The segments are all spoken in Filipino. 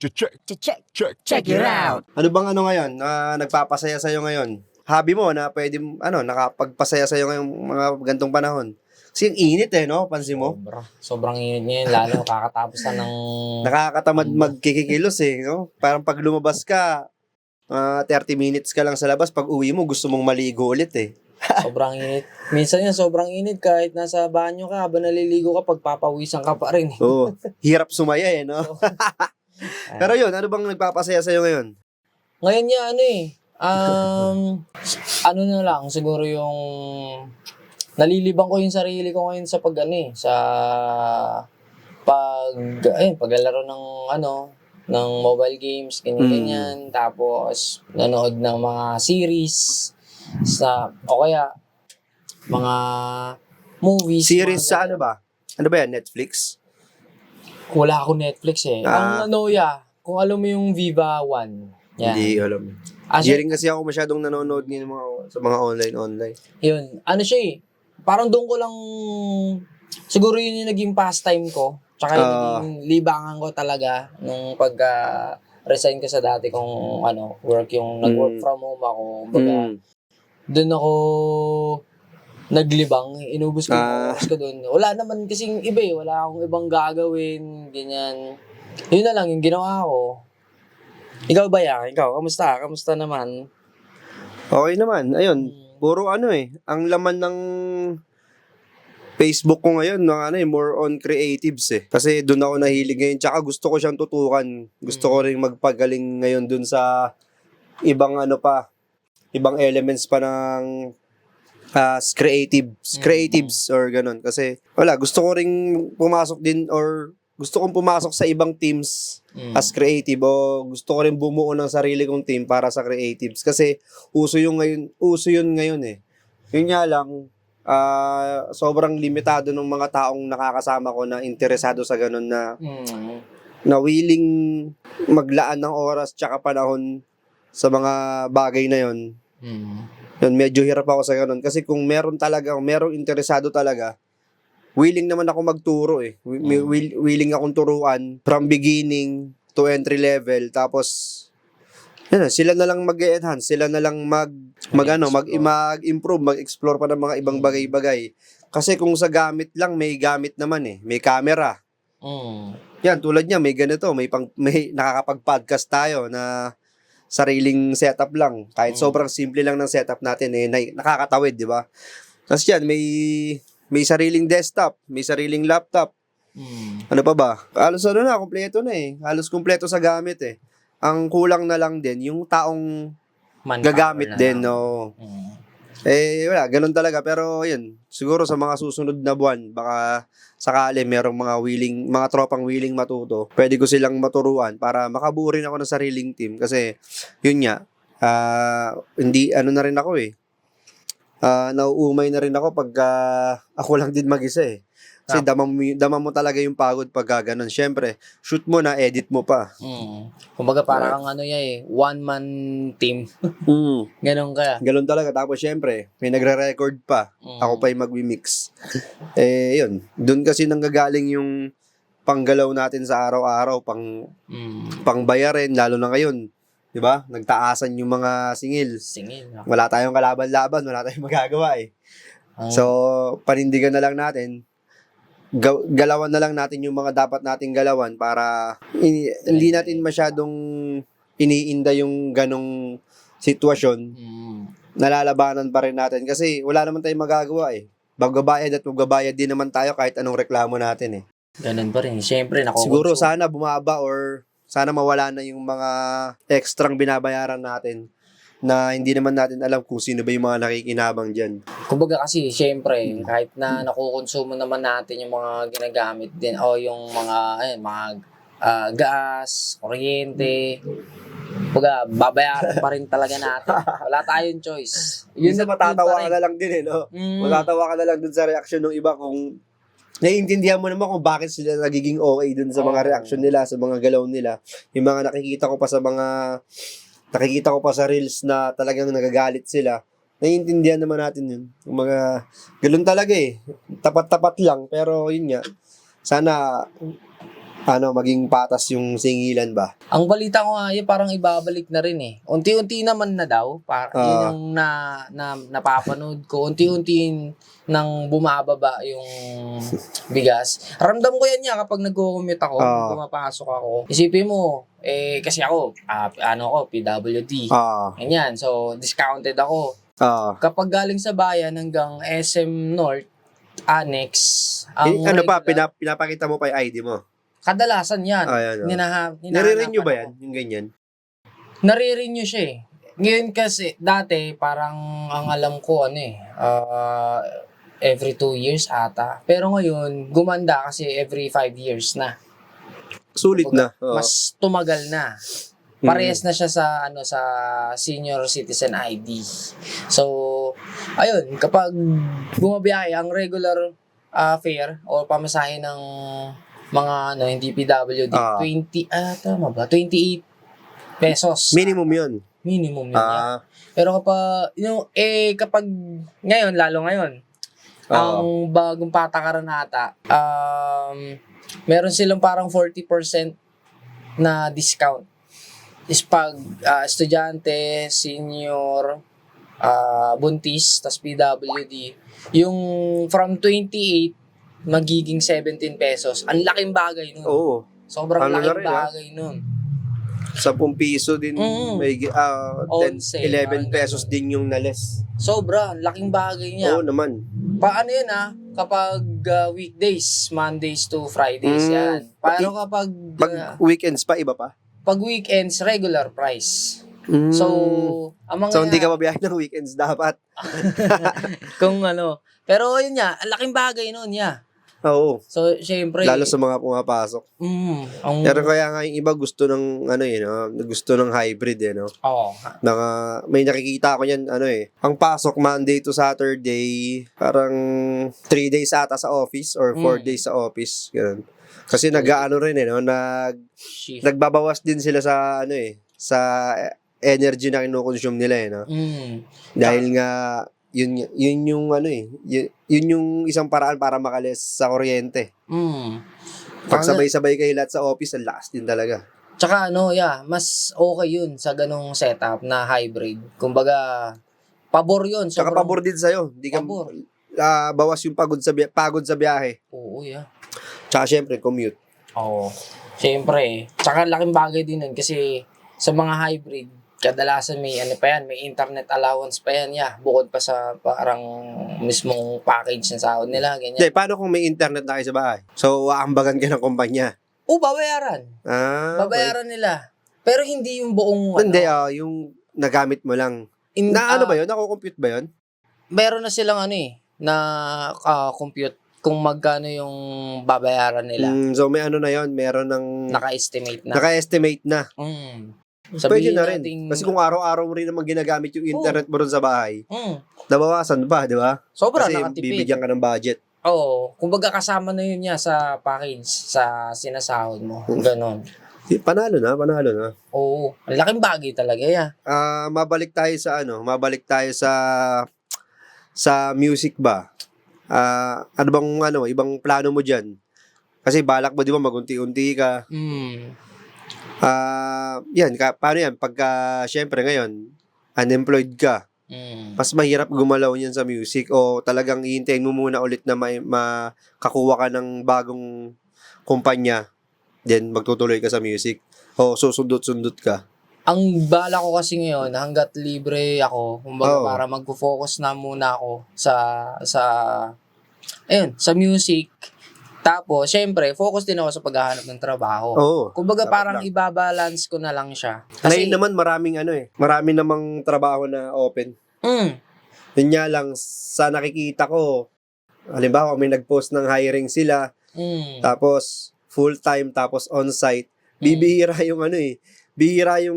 Check it out. Ano bang ano ngayon na nagpapasaya sa'yo ngayon? Hobby mo na pwede, nakapagpasaya sa'yo ngayong mga gantong panahon. Kasi yung init no? Pansin mo? Sobrang init ngayon, lalo kakatapos na ng... Nakakatamad magkikikilos no? Parang pag lumabas ka, 30 minutes ka lang sa labas, pag uwi mo, gusto mong maligo ulit Sobrang init. Minsan yan, sobrang init kahit nasa banyo ka, habang naliligo ka, pagpapawisan ka pa rin. Oo. Hirap sumaya no? Pero yun, ano bang nagpapasaya sa'yo ngayon? Ngayon niya, ano na lang, siguro yung nalilibang ko yung sarili ko ngayon sa paglalaro ng mobile games, ganyan. Tapos, nanood ng mga series, o kaya, mga movies. Series sa ano ba? Ano ba yan? Netflix? Wala ako Netflix Ang kung alam mo yung Viva One. Yan. Hindi alam. Hindi rin kasi ako masyadong nanonood ng sa mga online. Yun. Parang doon ko lang, siguro yun yung naging pastime ko. Tsaka yung naging libangan ko talaga nung pagka-resign ko sa dati kong work, yung nag-work from home ako. Doon ako naglibang, inubos ko yung oras ko doon. Wala naman kasing iba wala akong ibang gagawin, ganyan. Yun na lang yung ginawa ko. Ikaw ba yan? Ikaw, kamusta? Kamusta naman? Okay naman, ayun. Puro ang laman ng Facebook ko ngayon, more on creatives Kasi doon ako nahilig ngayon. Tsaka gusto ko siyang tutukan. Gusto ko rin magpagaling ngayon doon sa ibang ibang elements pa ng creatives or ganun. Kasi gusto ko ring pumasok din or gusto kong pumasok sa ibang teams as creative o gusto ko rin bumuo ng sarili kong team para sa creatives. Kasi uso yun ngayon Yun nga lang, sobrang limitado ng mga taong nakakasama ko na interesado sa ganun na willing maglaan ng oras tsaka panahon sa mga bagay na yun. Yun, medyo hirap ako sa ganun. Kasi kung merong interesado talaga, willing naman ako magturo willing akong turuan from beginning to entry level. Tapos, sila na lang mag-enhance, sila na lang mag-improve, mag-explore pa ng mga ibang bagay-bagay. Kasi kung sa gamit lang, may gamit naman may camera. Yan, tulad niya, may ganito, may nakakapag-podcast tayo na sariling setup lang. Kahit sobrang simple lang ng setup natin, nakakatawid, di ba? Tapos yan, may sariling desktop, may sariling laptop. Ano pa ba? Halos kompleto na Halos kompleto sa gamit Ang kulang na lang din, yung taong gagamit din, no? Wala, ganun talaga. Pero yun, siguro sa mga susunod na buwan, baka sakali merong mga tropang willing matuto, pwede ko silang maturuan para makabuo rin ako ng sariling team. Kasi, yun nga, hindi, na rin ako nauumay na rin ako pagka ako lang din mag-isa Kasi dama mo talaga yung pagod pagka ganun. Siyempre, shoot mo na, edit mo pa. Kumbaga parang one-man team. Ganun ka. Ganun talaga. Tapos siyempre, may nagre-record pa. Ako pa yung mag-mix. Yun. Doon kasi nanggagaling yung panggalaw natin sa araw-araw, pangbayarin, lalo na ngayon. 'Di ba? Nagtaasan yung mga singil. Wala tayong kalaban-laban, wala tayong magagawa So, panindigan na lang natin. Galawan na lang natin yung mga dapat nating galawan para hindi natin masyadong iniinda yung ganong sitwasyon. Nalalabanan pa rin natin kasi wala naman tayong magagawa Magbabayad at magbabayad din naman tayo kahit anong reklamo natin Ganun pa rin. Siyempre, siguro sana bumaba or sana mawala na yung mga extrang binabayaran natin na hindi naman natin alam kung sino ba yung mga nakikinabang dyan. Kumbaga kasi, syempre, kahit na nakukonsumo naman natin yung mga ginagamit din, o yung mga gas, kuryente, kumbaga, babayaran pa rin talaga natin. Wala tayong choice. Yun matatawa ka na lang din no? Matatawa ka na lang dun sa reaction ng iba kung naiintindihan mo naman kung bakit sila nagiging okay dun sa mga reaction nila, sa mga galaw nila. Yung mga nakikita ko pa sa reels na talagang nagagalit sila. Naiintindihan naman natin yun. Yung mga galon talaga Tapat-tapat lang. Pero yun nga, sana maging patas yung singilan ba? Ang balita ko nga, parang ibabalik na rin eh. Unti-unti naman na daw. Yun yung napapanood ko. Unti-unti nang bumababa yung bigas. Ramdam ko yan kapag nag-commute ako, pumapasok ako. Isipin mo, kasi ako, PWD. Ganyan. So, discounted ako. Kapag galing sa bayan hanggang SM North, Annex, pinapakita mo pa yung ID mo? Kadalasan yan. Nare-renew ba yan? Yung ganyan? Nare-renew siya eh. Ngayon kasi, dati, parang ang alam ko, every 2 years ata. Pero ngayon, gumanda kasi every 5 years na. Sulit na. Mas tumagal na. Parehas na siya sa senior citizen ID. So, ayun, kapag bumabiyahe ang regular fare o pamasahe ng mga hindi PWD, 28 pesos. Minimum yun. Minimum yun. Pero kapag ngayon, lalo ngayon, ang bagong patakaran ata, meron silang parang 40% na discount. Is pag estudyante, senior, buntis, tas PWD, yung from 28 magiging 17 pesos. Ang laking bagay nun. Oo. Sobrang laking bagay nun. 10 piso din, may 11 pesos din yung nales. Sobra, laking bagay niya. Oo naman. Paano yun kapag weekdays, Mondays to Fridays yan. Paano kapag weekends pa, iba pa? Pag weekends, regular price. So, hindi ka mabiyahe ng weekends dapat. Pero yun ang laking bagay nun Oo. So, syempre. Lalo sa mga pumapasok. Pero kaya nga yung iba gusto ng, gusto ng hybrid, Oo. May nakikita ko yan, ang pasok Monday to Saturday, parang 3 days ata sa office or 4 days sa office. Ganun. Kasi nagbabawas din sila sa, sa energy na kinukonsume nila, Dahil nga, yun yung yun yung isang paraan para makalis sa kuryente. Pag sabay-sabay kayo lahat sa office, ang lakas din talaga. Tsaka mas okay yun sa ganong setup na hybrid. Kumbaga, pabor yun. Tsaka pabor din sa'yo. Hindi ka bawas yung pagod sa biyahe. Oo, Tsaka syempre, commute. Oo. Syempre. Tsaka laking bagay din nun kasi sa mga hybrid, kadalasan may may internet allowance pa yan, bukod pa sa parang mismong package ng sahod nila, ganyan. Paano kung may internet na kayo sa bahay? So, aambagan ka ng kumpanya? Babayaran. Babayaran nila. Pero hindi yung buong Hindi, yung nagamit mo lang. Ba yun? Nako-compute ba yun? Meron na silang na compute kung magkano yung babayaran nila. So, may na yun? Meron ng naka-estimate na. Naka-estimate na. Pwede na rin. Kasi kung araw-araw mo rin naman ginagamit yung internet mo rin sa bahay, nabawasan pa, di ba? Sobrang kasi nakatipid. Bibigyan ka ng budget. Oo. Kumbaga kasama na yun sa package, sa sinasahod mo. Ganon. Panalo na. Oo. Ang laking bagay talaga Mabalik tayo sa music ba? Ano bang ibang plano mo dyan? Kasi balak mo, di ba, magunti-unti ka. Paano yan? Pagka, syempre ngayon, unemployed ka, mas mahirap gumalaw niyan sa music o talagang hihintayin mo muna ulit na makakuha ka ng bagong kumpanya, then magtutuloy ka sa music o susundot-sundot ka. Ang bala ko kasi ngayon, hanggat libre ako, kumbaga para magpo-focus na muna ako sa music. Tapos, syempre, focus din ako sa paghahanap ng trabaho. Kumbaga, parang ibabalance ko na lang siya. Kasi, ngayon naman, marami namang trabaho na open. Yun nga lang, sa nakikita ko, halimbawa, may nag-post ng hiring sila, tapos, full-time, tapos on-site, bihira yung bihira yung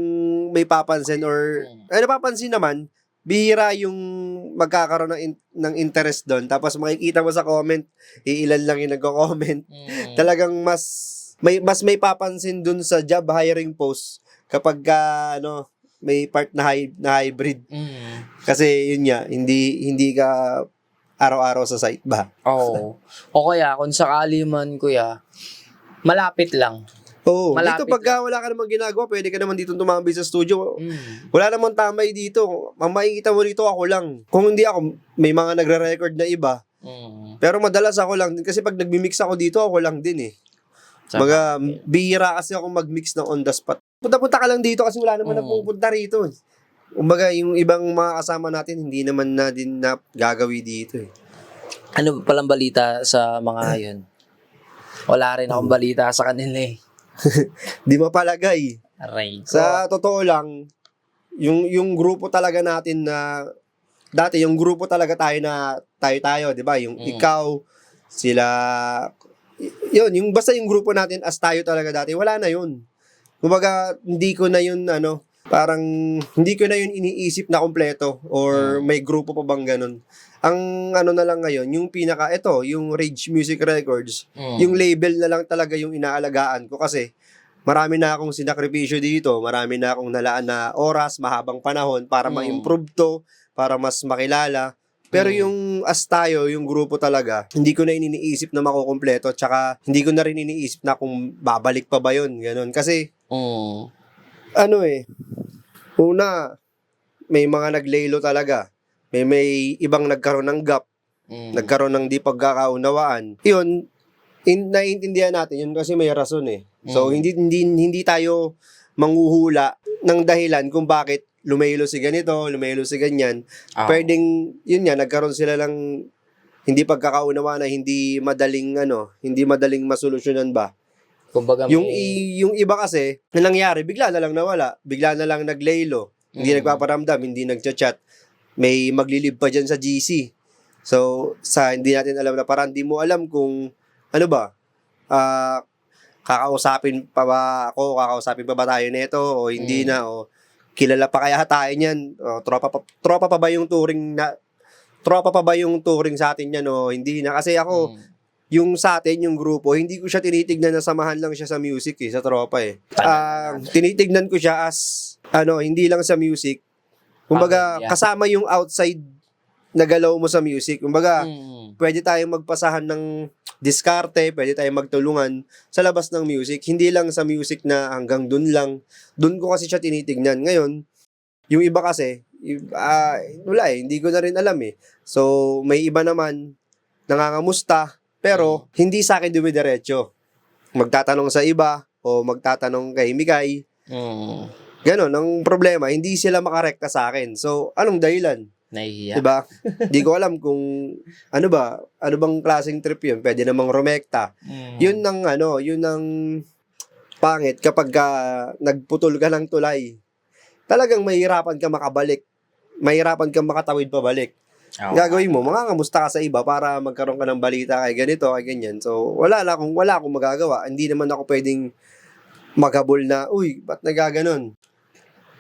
may papansin or, napapansin naman, bihira yung magkakaroon ng interest doon. Tapos makikita mo sa comment, iilan lang yung nagko-comment. Talagang mas may papansin doon sa job hiring post kapag may part na hybrid. Kasi yun nga, hindi ka araw-araw sa site ba? O kaya kung sakali man kuya, Malapit lang. Oo, Malapit dito pagka wala ka namang ginagawa, pwede ka naman dito tumambay sa studio. Wala namang tambay dito. Ang makikita mo dito ako lang. Kung hindi ako, may mga nagre-record na iba. Pero madalas ako lang din kasi pag nagmi-mix ako dito, ako lang din eh. Mga bihira kasi ako mag-mix ng on the spot. Punta-punta ka lang dito kasi wala naman na pupunta rito. Kumbaga, yung ibang mga kasama natin, hindi naman na din na gagawi dito eh. Ano palang balita sa mga yun? Wala rin akong balita sa kanila eh. Di mapalagay. Aray ko. Sa totoo lang, yung grupo talaga natin na dati yung grupo talaga tayo na tayo, 'di ba? Yung ikaw, sila yun, yung basta yung grupo natin as tayo talaga dati, wala na yun. Kumbaga, hindi ko na yun parang hindi ko na yun iniisip na kompleto or may grupo pa bang ganun. Ang na lang ngayon, yung yung Rage Music Records, yung label na lang talaga yung inaalagaan ko kasi marami na akong sinakripisyo dito, marami na akong nalaan na oras, mahabang panahon para ma-improve to, para mas makilala. Pero yung as tayo, yung grupo talaga, hindi ko na iniisip na makukumpleto, tsaka hindi ko na rin iniisip na kung babalik pa ba yun, ganun. Kasi, una, may mga naglelo talaga. May ibang nagkaroon ng gap, nagkaroon ng di pagkakaunawaan. Yun, naiintindihan natin yun kasi may rason eh. So, hindi tayo manghuhula ng dahilan kung bakit lumelo si ganito, lumelo si ganyan. Pwedeng, yun nga, nagkaroon sila ng hindi pagkakaunawaan na hindi madaling masolusyonan ba. Kumbaga Yung iba kasi, na nangyari, bigla na lang nawala, bigla na lang naglelo, hindi nagpaparamdam, hindi nagchat-chat. May maglilib pa dyan sa GC. So, hindi natin alam na parang hindi mo alam kung kakausapin pa ba tayo nito o hindi na, o kilala pa kaya tayo niyan, o tropa pa ba yung touring sa atin yan o hindi na. Kasi ako, yung sa atin, yung grupo, hindi ko siya tinitignan na samahan lang siya sa music sa tropa eh. Tinitignan ko siya as, hindi lang sa music. Kumbaga, kasama yung outside na galaw mo sa music. Kumbaga, pwede tayong magpasahan ng diskarte, pwede tayong magtulungan sa labas ng music. Hindi lang sa music na hanggang dun lang. Dun ko kasi siya tinitignan. Ngayon, yung iba kasi, wala hindi ko na rin alam eh. So, may iba naman, nangangamusta, pero hindi sa akin dumidiretso. Magtatanong sa iba, o magtatanong kay Mikay. Ganon, ang problema, hindi sila makarekta sa akin. So, anong dahilan? Nahihiya. Diba? Hindi ko alam kung ano bang klaseng trip yun. Pwede namang rumekta. Yun ang pangit kapag nagputol ka ng tulay. Talagang mahirapan ka makabalik. Mahirapan ka makatawid pabalik. Gagawin mo, mangangamusta ka sa iba para magkaroon ka ng balita kay ganito, kay ganyan. So, wala akong magagawa. Hindi naman ako pwedeng maghabol na, uy, ba't nagaganon?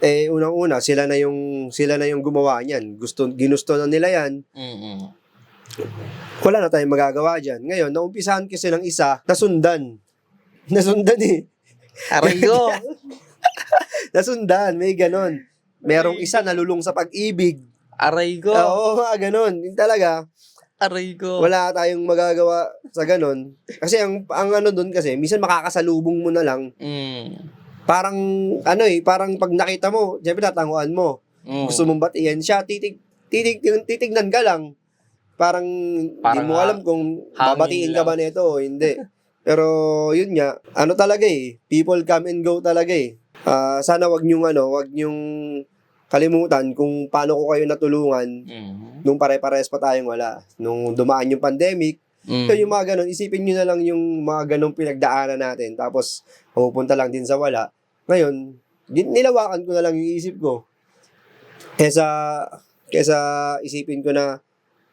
Unang-una, sila na yung gumawa niyan. Ginusto na nila yan. Wala na tayong magagawa dyan. Ngayon, naumpisahan kasi ng isa, nasundan eh. Aray ko. Nasundan, may ganon. Merong isa nalulung sa pag-ibig. Aray ko. Oo, ganon. Yung talaga, Aray ko. wala tayong magagawa sa ganon. Kasi ang doon kasi, minsan makakasalubong mo na lang. Parang parang pag nakita mo, siyempre tatanguan mo. Gusto mong batiyan siya, titignan ka lang. Parang hindi mo alam kung babatiin ka ba nito o hindi. Pero yun nga, talaga people come and go talaga sana wag nyong kalimutan kung paano ko kayo natulungan nung pare-pares pa tayong wala. Nung dumaan yung pandemic, so yung mga ganun, isipin nyo na lang yung mga ganung pinagdaanan natin. Tapos, pupunta lang din sa wala. Ngayon, nilawakan ko na lang yung isip ko. Kesa isipin ko na,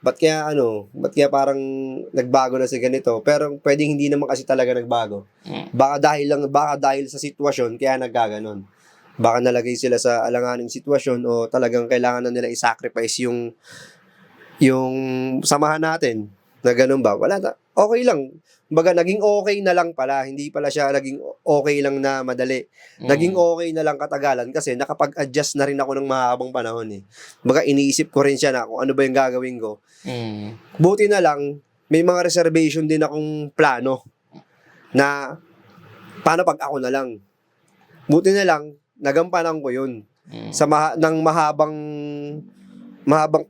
ba't kaya parang nagbago na si ganito. Pero pwedeng hindi naman kasi talaga nagbago. Baka dahil sa sitwasyon, kaya nagkaganon. Baka nalagay sila sa alanganing sitwasyon o talagang kailangan na nila i-sacrifice yung samahan natin. Na ganun ba? Okay lang. Baga, naging okay na lang pala. Hindi pala siya naging okay lang na madali. Naging okay na lang katagalan kasi nakapag-adjust na rin ako ng mahabang panahon Baga, iniisip ko rin siya na kung ano ba yung gagawin ko. Buti na lang, may mga reservation din akong plano na paano pag ako na lang? Buti na lang, nagampanan ko yun. Sa ng mahabang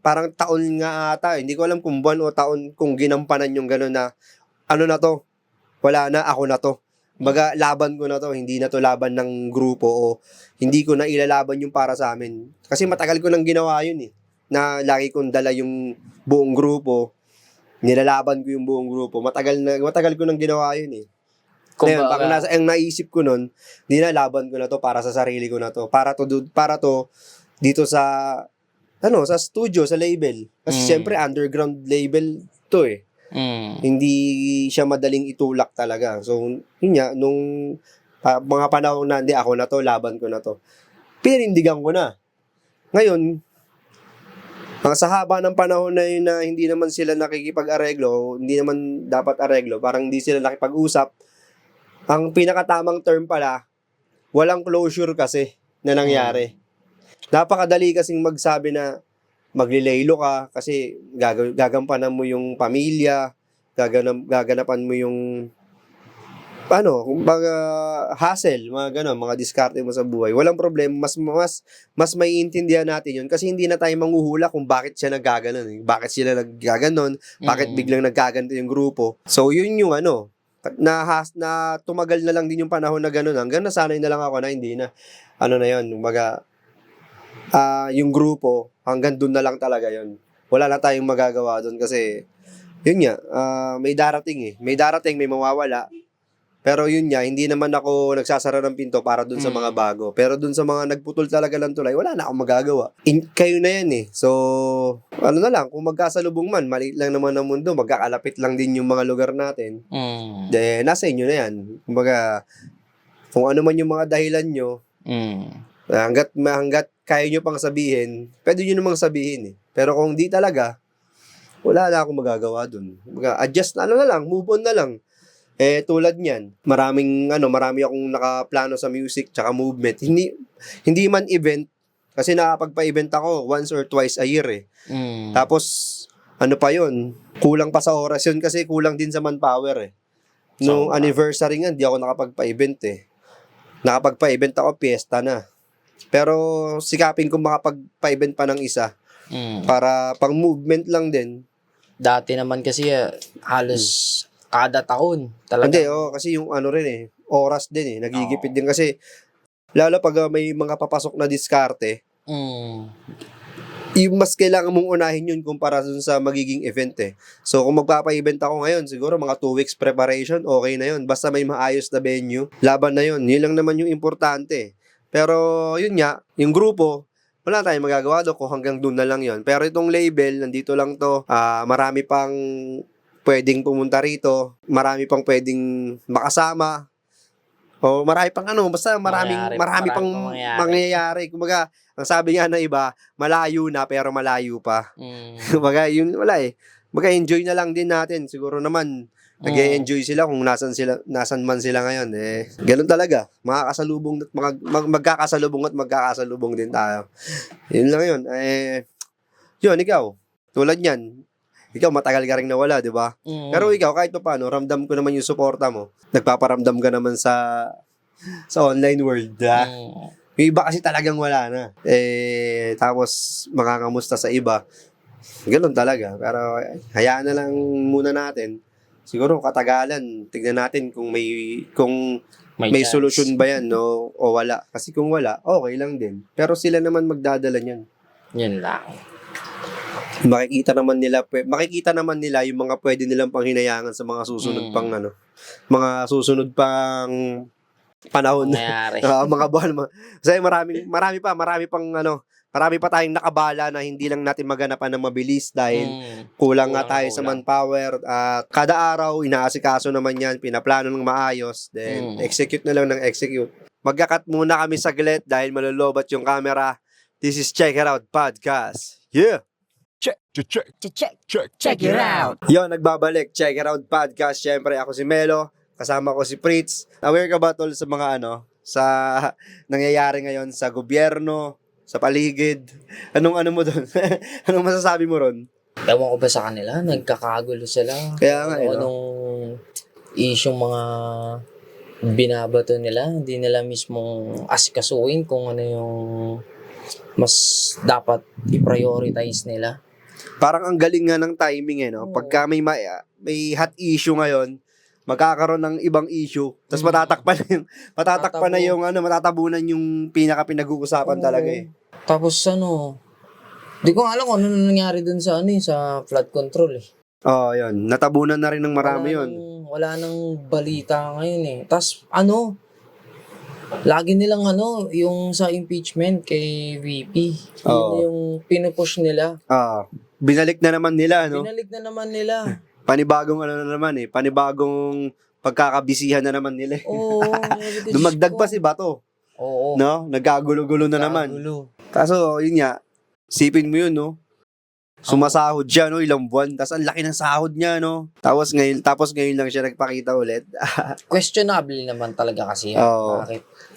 parang taon nga ata. Hindi ko alam kung buwan o taon kung ginampanan yung gano'n na ano na to, wala na, ako na to. Baga, laban ko na to, hindi na to laban ng grupo o hindi ko na ilalaban yung para sa amin. Kasi matagal ko nang ginawa yun eh. Na lagi kong dala yung buong grupo, nilalaban ko yung buong grupo. Matagal ko nang ginawa yun eh. Ngayon, baka ang naisip ko nun, nilalaban ko na to para sa sarili ko na to. Para to dito sa sa studio, sa label. Kasi syempre underground label to eh. Hindi siya madaling itulak talaga. So, yun nga, nung mga panahon na, hindi, ako na to, laban ko na to. Pinindigan ko na. Ngayon, sa haba ng panahon na yun na hindi naman sila nakikipag-areglo, hindi naman dapat areglo, parang hindi sila nakipag-usap, ang pinakatamang term pala, walang closure kasi na nangyari. Napakadali kasing magsabi na maglilaylo ka kasi gagampanan mo yung pamilya, gaganapan mo yung kumbaga hassle, mga ganon, mga diskarte mo sa buhay. Walang problema, mas maiintindihan natin yun kasi hindi na tayo manghuhula kung bakit siya naggaganon, bakit sila naggaganon, bakit biglang naggaganto yung grupo. So yun yung na tumagal na lang din yung panahon na gano'n hanggang nasanay na lang ako na hindi na na yun, kumbaga yung grupo hanggang doon na lang talaga yun. Wala na tayong magagawa doon kasi yun nga, may darating may mawawala. Pero yun nga, hindi naman ako nagsasara ng pinto para dun sa mga bago. Pero dun sa mga nagputol talaga ng tulay, wala na akong magagawa. Kayo na yan eh. So, na lang, kung magkasalubong man, maliit lang naman ang mundo, magkakalapit lang din yung mga lugar natin. Then, nasa inyo na yan. Kumbaga, kung ano man yung mga dahilan nyo, hanggat kaya nyo pang sabihin, pwede nyo namang sabihin eh. Pero kung di talaga, wala na akong magagawa dun. Kumbaga, adjust na lang, move on na lang. Tulad niyan, marami akong nakaplano sa music tsaka movement. Hindi man event kasi nakapagpa-event ako once or twice a year eh. Tapos pa yun, kulang pa sa oras yun kasi kulang din sa manpower eh. Nung anniversary nga, hindi ako nakapagpa-event eh. Nakapagpa-event ako, piyesta na. Pero sikapin ko makapagpa-event pa ng isa para pang movement lang din. Dati naman kasi halos kada taon talaga. Hindi, kasi yung rin eh, oras din eh, nagigipit din kasi lalo pag may mga papasok na diskarte, yung mas kailangan mong unahin yun kumpara dun sa magiging event eh. So kung magpapa-event ako ngayon, siguro mga 2 weeks preparation, okay na yun. Basta may maayos na venue, laban na yun. Yun lang naman yung importante. Pero yun nga, yung grupo, wala tayong magagawa doon kung hanggang doon na lang yun. Pero itong label, nandito lang to, marami pang pwedeng pumunta rito, marami pang pwedeng makasama, o marami pang basta marami pang mangyayari. Kumbaga, ang sabi nga ng iba, malayo na pero malayo pa. Kumbaga, yun wala eh. Kumbaga, enjoy na lang din natin. Siguro naman, nag-enjoy sila kung nasan man sila ngayon. Ganun talaga. Magkakasalubong at magkakasalubong din tayo. Yun lang yun. Yun, ikaw. Tulad yan. Ikaw, matagal ka rin nawala, di ba? Pero ikaw, kahit pa paano, ramdam ko naman yung suporta mo. Nagpaparamdam ka naman sa online world, ha? Yung iba kasi talagang wala na. Tapos, makakamusta sa iba. Ganun talaga. Pero, hayaan na lang muna natin. Siguro, katagalan, tignan natin kung may solusyon ba yan, no? O wala. Kasi kung wala, okay lang din. Pero sila naman magdadala niyan. Yan lang. Makikita naman nila yung mga pwede nilang panghinayangan sa mga susunod pang mga susunod pang panahon. Mga buwan. Kasi marami pa tayong nakabala na hindi lang natin maganapan ng mabilis dahil kulang nga tayo sa manpower at kada araw inaasikaso naman yan, pinaplano ng maayos, then execute na lang ng execute. Magkakat muna kami saglit dahil malulobat yung camera. This is Check It Out Podcast. Yeah! Check it out. Yo, nagbabalik. Check It Out Podcast. Siyempre, ako si Melo. Kasama ko si Fritz. Aware ka ba tol sa mga sa nangyayari ngayon sa gobyerno, sa paligid? Anong mo doon? Anong masasabi mo ron? Ewan ko ba sa kanila? Nagkakagulo sila. Kaya nga, anong isyong mga binabato nila, hindi nila mismong asikasuin kung ano yung mas dapat i-prioritize nila. Parang ang galing nga ng timing no? Oo. Pagka may hot issue ngayon, magkakaroon ng ibang issue, tapos matatakpan na yung matatabunan yung pinaka-pinag-uusapan talaga eh. Tapos di ko alam kung ano nangyari dun sa sa flood control eh. Yun. Natabunan na rin ng marami yun. Wala nang balita ngayon eh. Tapos lagi nilang yung sa impeachment kay VP. Yun yung pinupush nila. Binalik na naman nila, Binalik na naman nila. Panibagong na naman eh. Panibagong pagkakabisihan na naman nila eh. Oo. Dumagdag pa si Bato. Oo. No? Nagkagulo-gulo na naman. Kaso, yun nga, sipin mo yun, no? Sumasahod siya, no? Ilang buwan. Tapos ang laki ng sahod niya, no? Tapos ngayon lang siya nagpakita ulit. Questionable naman talaga kasi. Oo.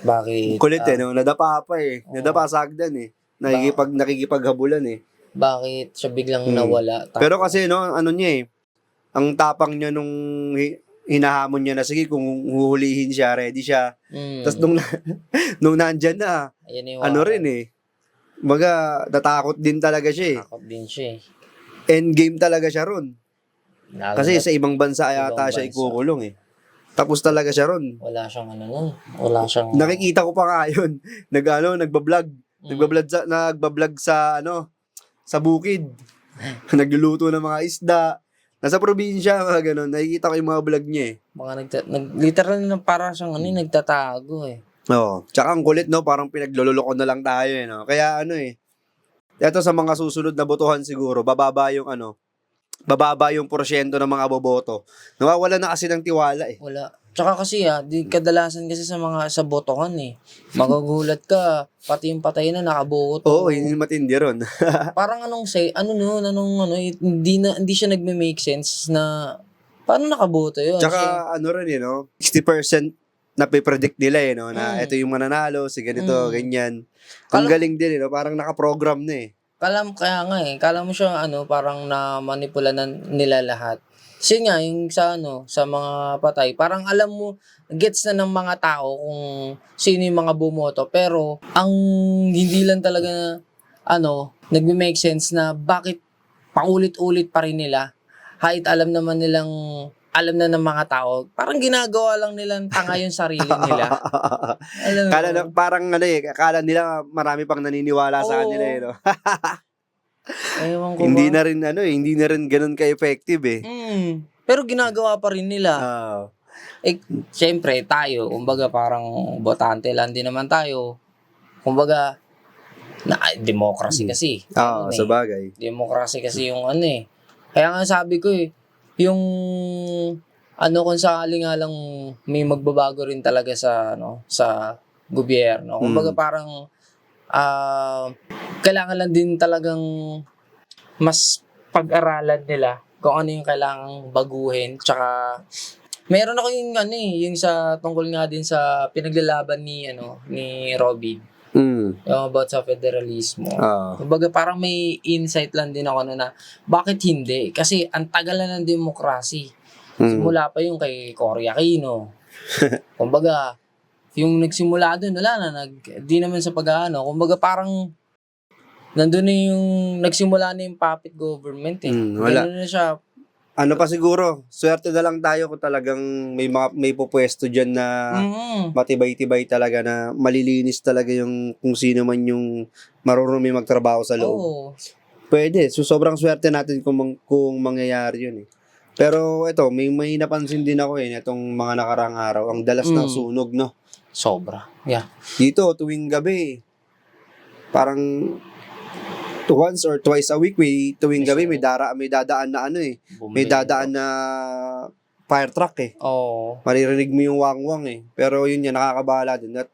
Bakit? Kulit no? Nadapa pa eh. Nadapa sa hagdan eh. Nakikipaghabulan eh. Bakit siya biglang nawala? Pero kasi, no? Ano niya eh. Ang tapang niya nung hinahamon niya na, sige, kung huhulihin siya, ready siya. Tapos nung nandyan na, rin eh. Baga, natakot din talaga siya eh. Takot din siya eh. Endgame talaga siya ron. Kasi sa ibang bansa yata siya ikukulong eh. Tapos talaga siya ron. Wala siyang Wala siyang... Nakikita ko pa nga yun. Nagbablog. Nagbablog sa sa bukid. Nagluluto ng mga isda. Nasa probinsya, mga ganun. Nakikita ko yung mga vlog niya eh. Literal na para siyang nagtatago eh. Oo. Tsaka ang kulit, no? Parang pinaglululoko na lang tayo eh, no? Kaya ito sa mga susunod na botohan siguro, bababa yung porsyento ng mga boboto. Nawawala na kasi ng tiwala eh. Wala. Tsaka kasi kadalasan kasi sa botohan eh. Magugulat ka, pati yung patay na nakaboto. Oo, hindi matindi ron. Parang hindi siya nagme-make sense na paano nakaboto yun. Tsaka rin eh, no? 60% na predict nila eh, no? Na ito yung mananalo, si ganito, ganyan. Ang galing din eh, no? Parang nakaprogram na eh. Kala mo siya parang na-manipula na nila lahat. Kasi nga, yung sa mga patay, parang alam mo, gets na ng mga tao kung sino yung mga bumoto. Pero, ang hindi lang talaga nagme-make sense na bakit paulit-ulit pa rin nila. Kahit alam na ng mga tao, parang ginagawa lang nilang tanga yung sarili nila. Akala nila marami pang naniniwala sa kanila eh, no? Ewan ko hindi na rin ganun ka-effective eh. Pero ginagawa pa rin nila. Siyempre, tayo, kumbaga parang botante lang din naman tayo. Kumbaga, democracy kasi. Sabagay. Democracy kasi yung Kaya nga sabi ko yung kung sakali nga lang may magbabago rin talaga sa gobyerno. Kumbaga parang kailangan lang din talagang mas pag-aralan nila kung ano yung kailangang baguhin. Tsaka meron ako yung sa tungkol nga din sa pinaglalaban ni Robby. Yung about sa federalismo. Kumbaga parang may insight lang din ako na bakit hindi? Kasi ang tagal na ng demokrasy. Simula pa yung kay Cory Aquino. Kumbaga, yung nagsimula doon, di naman sa kumbaga parang nandun na yung nagsimula na yung puppet government eh. Wala. Ganun na siya. Pa siguro, swerte na lang tayo kung talagang may pupwesto dyan na matibay-tibay talaga, na malilinis talaga yung kung sino man yung marunong magtrabaho sa loob. Pwede. So, sobrang swerte natin kung mangyayari yun eh. Pero ito, may napansin din ako itong mga nakarang araw. Ang dalas ng sunog, no? Sobra. Yeah. Dito, tuwing gabi, parang once or twice a week, tuwing gabi may dadaan na may dadaan na fire truck eh. Maririnig mo yung wangwang eh. Pero yun yan, nakakabahala din. At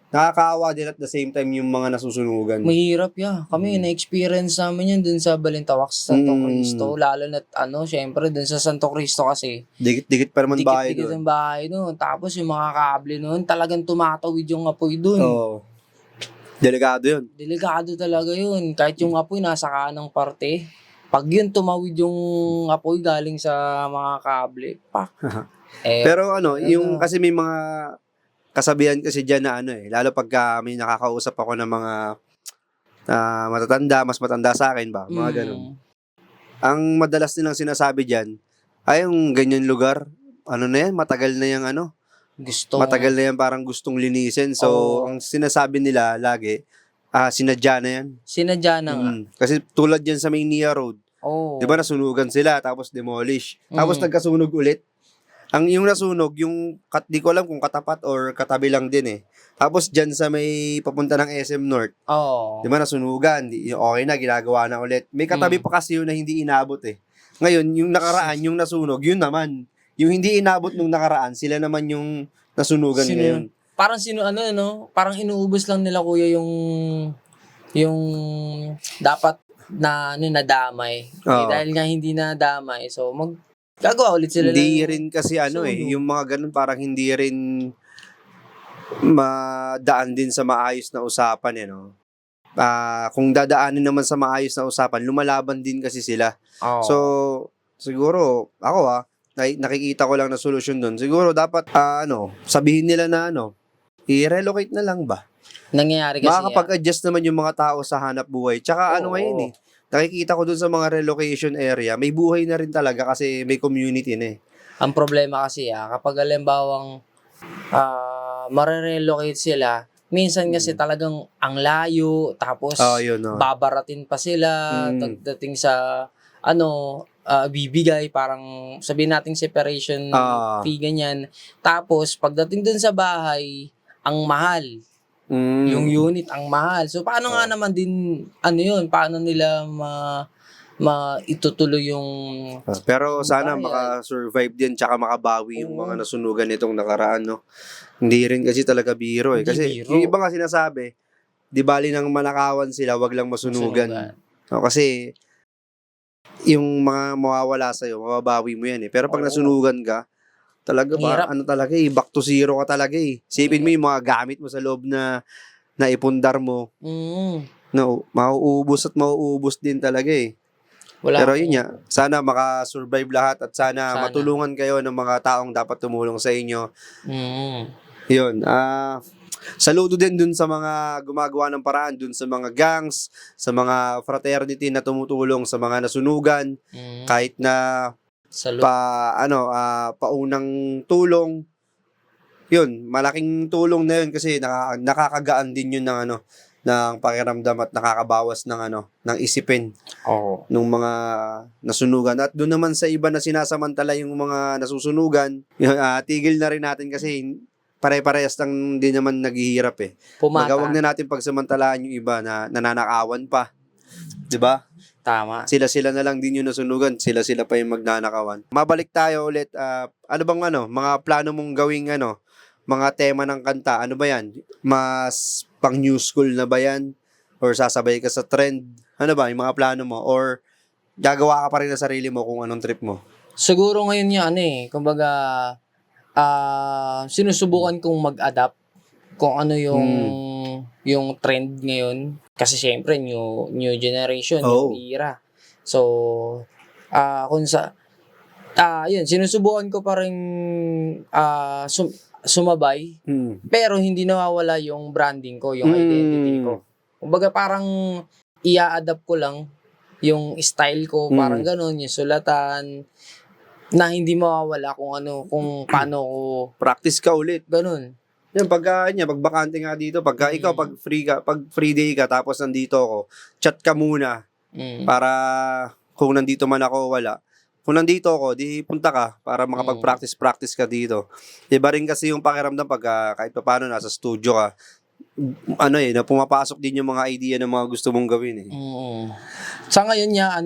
nakakaawa din at the same time yung mga nasusunugan. Mahirap Kami, na-experience namin yan dun sa Balintawak sa Santo Cristo. Lalo na, syempre, dun sa Santo Cristo kasi. Dikit-dikit pa naman bahay doon. Dikit-dikit ang bahay doon. Tapos yung mga kable doon, talagang tumatawid yung apoy doon. Delikado yun. Delikado talaga yun. Kahit yung apoy nasa kanang parte. Pag yun tumawid yung apoy galing sa mga kable, Pero yung kasi may mga kasabihan kasi dyan na lalo pagka may nakakausap ako ng mga matatanda, mas matanda sa akin ba, mga ganun. Ang madalas nilang sinasabi dyan, ay yung ganyan lugar, na yan, matagal na yung matagal na yan parang gustong linisin. So, ang sinasabi nila lagi, sinadya na yan. Sinadya na nga. Kasi tulad yan sa Nia Road, di ba nasunugan sila, tapos demolish. Tapos nagkasunog ulit. Yung nasunog, di ko alam kung katapat or katabi lang din eh. Tapos dyan sa may papunta ng SM North, di ba nasunugan, okay na, ginagawa na ulit. May katabi pa kasi yun na hindi inabot eh. Ngayon, yung nakaraan, yung nasunog, yun naman. Yung hindi inabot nung nakaraan, sila naman yung nasunugan ngayon. Parang parang inuubos lang nila kuya yung dapat na nadamay. Dahil nga hindi nadamay, so gagawa ulit sila. Hindi rin kasi yung mga ganun parang hindi rin madaan din sa maayos na usapan kung dadaanin naman sa maayos na usapan, lumalaban din kasi sila. So, siguro, ako nakikita ko lang na solusyon doon. Siguro dapat, sabihin nila na i-relocate na lang ba? Nangyayari kasi makakapag-adjust naman yung mga tao sa hanap buhay. Tsaka ngayon nakikita ko doon sa mga relocation area, may buhay na rin talaga kasi may community na eh. Ang problema kasi kapag halimbawang mare-relocate sila, minsan kasi talagang ang layo, tapos babaratin pa sila, dating sa bibigay, parang sabihin nating separation fee, ganyan. Tapos, pagdating dun sa bahay, ang mahal. Yung unit, ang mahal. So, paano nga naman din, paano nila itutuloy yung... Pero sana maka-survive din, tsaka makabawi yung mga nasunugan nitong nakaraan, no? Hindi rin kasi talaga biro eh. Kasi yung iba nga sinasabi, di bali nang manakawan sila, wag lang masunugan. No, kasi yung mga mawawala sa'yo, mababawi mo yan eh. Pero pag nasunugan ka, talaga talaga back to zero ka talaga eh. Sipin mo yung mga gamit mo sa loob na ipundar mo. No, mauubos at mauubos din talaga eh. Pero yun nga, sana maka-survive lahat at sana matulungan kayo ng mga taong dapat tumulong sa inyo. Yun. Saludo din dun sa mga gumagawa ng paraan, dun sa mga gangs, sa mga fraternity na tumutulong sa mga nasunugan, kahit na paunang tulong. Yun, malaking tulong na yun kasi nakakagaan din yun ng pakiramdam at nakakabawas ng isipin ng mga nasunugan. At doon naman sa iba na sinasamantala yung mga nasusunugan, tigil na rin natin kasi pare-parehas lang din naman naghihirap eh. Magawag na natin pagsamantalaan yung iba na nananakawan pa. 'Di ba? Tama. Sila na lang din yung nasunugan, sila pa yung magnanakawan. Mabalik tayo ulit. Ano bang mga plano mong gawing mga tema ng kanta? Ano ba yan? Mas pang new school na ba yan? Or sasabay ka sa trend? Ano ba yung mga plano mo? Or gagawa ka pa rin na sarili mo kung anong trip mo? Siguro ngayon yan kumbaga sinusubukan kong mag-adapt kung ano yung trend ngayon. Kasi syempre, new generation, new era. So, yun, sinusubukan ko pa rin sumabay, pero hindi nawawala yung branding ko, yung identity ko. Kumbaga parang i-adapt ko lang yung style ko, parang ganun, yung sulatan, na hindi mawawala kung paano ko practice ka ulit. Ganun. Yan, pag bakante nga dito, ikaw, pag free day ka, tapos nandito ako, chat ka muna, para kung nandito man ako, wala. Kung nandito ako, di punta ka, para makapag-practice ka dito. Iba rin kasi yung pakiramdam pag kahit pa paano nasa studio ka, na pumapasok din yung mga idea ng mga gusto mong gawin eh. Sa ngayon niya,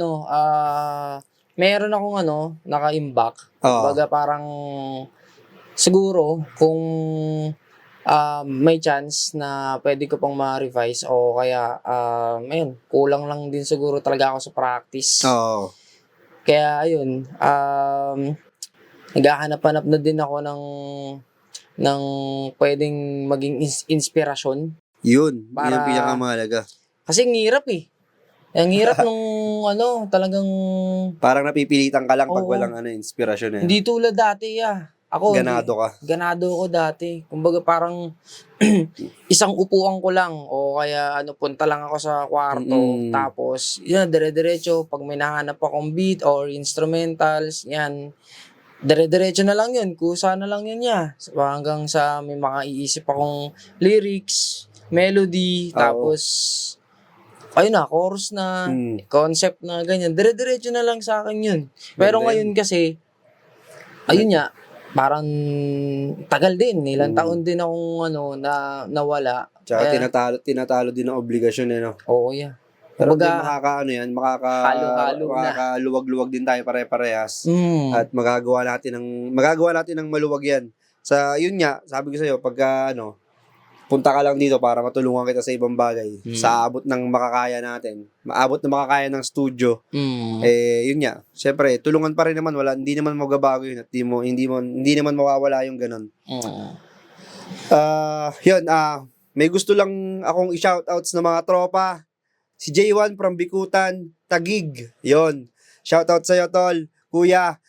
meron akong naka-imbak. Baga parang, siguro, kung may chance na pwede ko pang ma-revise o kaya kulang lang din siguro talaga ako sa practice. Kaya ayun, naghahanap-hanap na din ako ng pwedeng maging inspirasyon. Yun, yung pinakamahalaga. Kasi ang hirap eh. Ang hirap nung talagang parang napipilitan ka lang pag walang inspirasyon eh. Hindi tulad dati Ako, Ganado ka. ganado ako dati. Kumbaga parang isang upuan ko lang o kaya punta lang ako sa kwarto Mm. tapos yan dire-diretso pag may nahanap akong beat or instrumentals, yan dire-diretso na lang yun, kusa na lang yun niya. Hanggang sa may mga iisip akong lyrics, melody, Oo. tapos ayun na, chorus na, concept na ganyan. Dire-diretso na lang sa akin yun. Pero Ganda ngayon kasi, ayun nga, parang tagal din. Ilang taon din akong nawala. Tsaka Kaya, tinatalo din ang obligasyon no. oo, yeah. Pero hindi Kumbaga, halo-halo na. makakaluwag-luwag din tayo pare-parehas. Mm. At magagawa natin ng maluwag yan. Yun nga, sabi ko sa'yo, pagka punta ka lang dito para matulungan kita sa ibang bagay. Sa abot ng makakaya natin. Maabot na makakaya ng studio. Yun nga. Siyempre, tulungan pa rin naman. Hindi naman magbabago yun. At hindi naman mawawala yung ganun. Yun, may gusto lang akong i-shoutouts na mga tropa. Si J1 from Bikutan, Tagig. Yun. Shoutout sa'yo, tol. Kuya,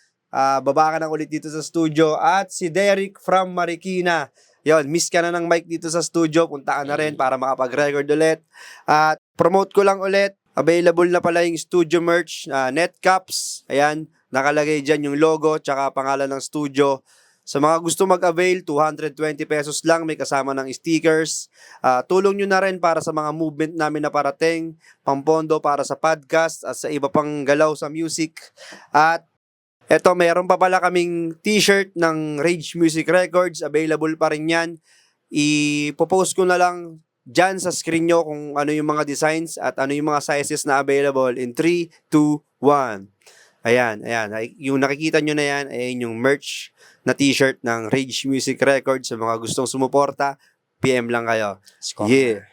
baba ka na ulit dito sa studio. At si Derek from Marikina. Yun, miss ka na ng mic dito sa studio. Punta ka na rin para makapag-record ulit. At promote ko lang ulit. Available na pala yung studio merch, Netcaps. Ayan, nakalagay dyan yung logo tsaka pangalan ng studio. Sa mga gusto mag-avail, 220 pesos lang, may kasama ng stickers. Tulong nyo na rin para sa mga movement namin na parating, pampondo para sa podcast at sa iba pang galaw sa music. At eto, meron pa pala kaming t-shirt ng Rage Music Records. Available pa rin yan. Ipopost ko na lang dyan sa screen nyo kung ano yung mga designs at ano yung mga sizes na available in 3, 2, 1. Ayan. Yung nakikita nyo na yan, ayan yung merch na t-shirt ng Rage Music Records. Sa mga gustong sumuporta, PM lang kayo. Yeah.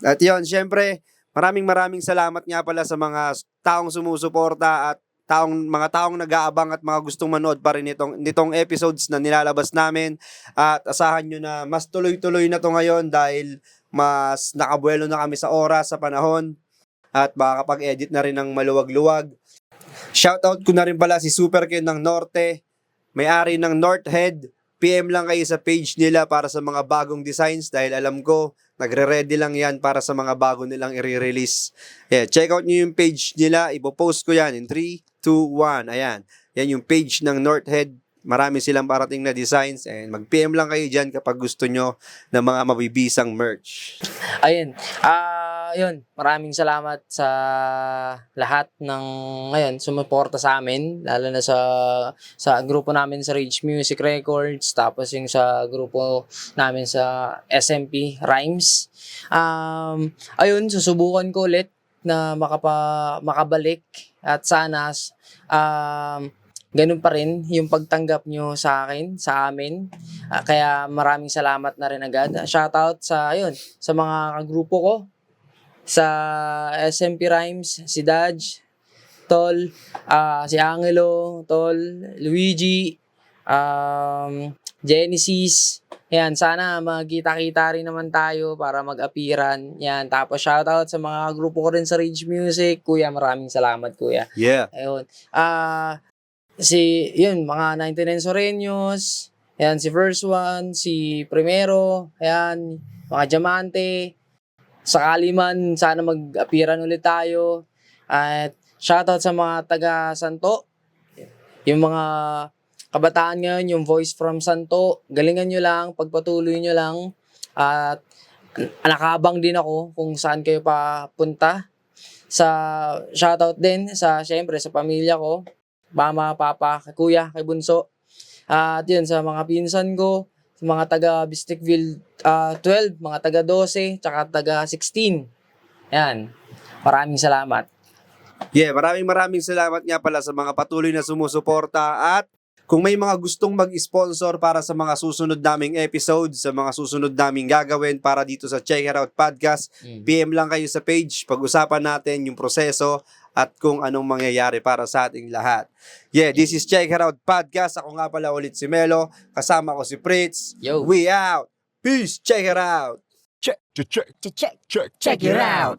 At yun, syempre, maraming salamat nga pala sa mga taong sumusuporta at mga taong nag-aabang at mga gustong manood pa rin nitong episodes na nilalabas namin. At asahan nyo na mas tuloy-tuloy na to ngayon dahil mas nakabuelo na kami sa oras, sa panahon. At makakapag-edit na rin ng maluwag-luwag. Shoutout ko na rin pala si Super Ken ng Norte, may-ari ng Northhead. PM lang kayo sa page nila para sa mga bagong designs dahil alam ko, nagre-ready lang yan para sa mga bago nilang i-release. Yeah, check out nyo yung page nila. Ipopost ko yan in 3, 2, 1. Ayan. Yan yung page ng Northhead. Marami silang parating na designs and mag-PM lang kayo dyan kapag gusto nyo ng mga mabibisang merch. Ayun. Yun. Maraming salamat sa lahat ng sumuporta sa amin, lalo na sa grupo namin sa Rage Music Records, tapos yung sa grupo namin sa SMP Rhymes. Ayun, susubukan ko ulit na makabalik at sana ganun pa rin yung pagtanggap nyo sa amin. Kaya maraming salamat na rin agad. Shoutout sa mga kagrupo ko sa SMP Rhymes, si Dodge, Tol, si Angelo, Tol, Luigi, Genesis. Yan, sana magkita-kita rin naman tayo para mag-apiran. Yan, tapos shoutout sa mga grupo ko rin sa Rage Music. Kuya, maraming salamat, kuya. Yeah. Ayun. Mga 99 Soreños, ayan, si First One, si Primero, ayan, mga Diamante. Sakali man, sana mag-apiran ulit tayo. At shoutout sa mga taga Santo. Yung mga kabataan ngayon, yung Voice from Santo, galingan nyo lang, pagpatuloy nyo lang. At nakabang din ako kung saan kayo papunta. Shoutout din syempre sa pamilya ko. Mama, papa, kay kuya, kay bunso. At yun, sa mga pinsan ko, sa mga taga Bisticville 12, mga taga 12, tsaka taga 16. Yan. Maraming salamat. Yeah, maraming salamat nga pala sa mga patuloy na sumusuporta at kung may mga gustong mag-sponsor para sa mga susunod naming episodes, sa mga susunod naming gagawin para dito sa Check It Out Podcast, PM lang kayo sa page. Pag-usapan natin yung proseso at kung anong mangyayari para sa ating lahat. Yeah, this is Check It Out Podcast. Ako nga pala ulit si Melo. Kasama ko si Fritz. Yo. We out. Peace. Check it out. Check it out.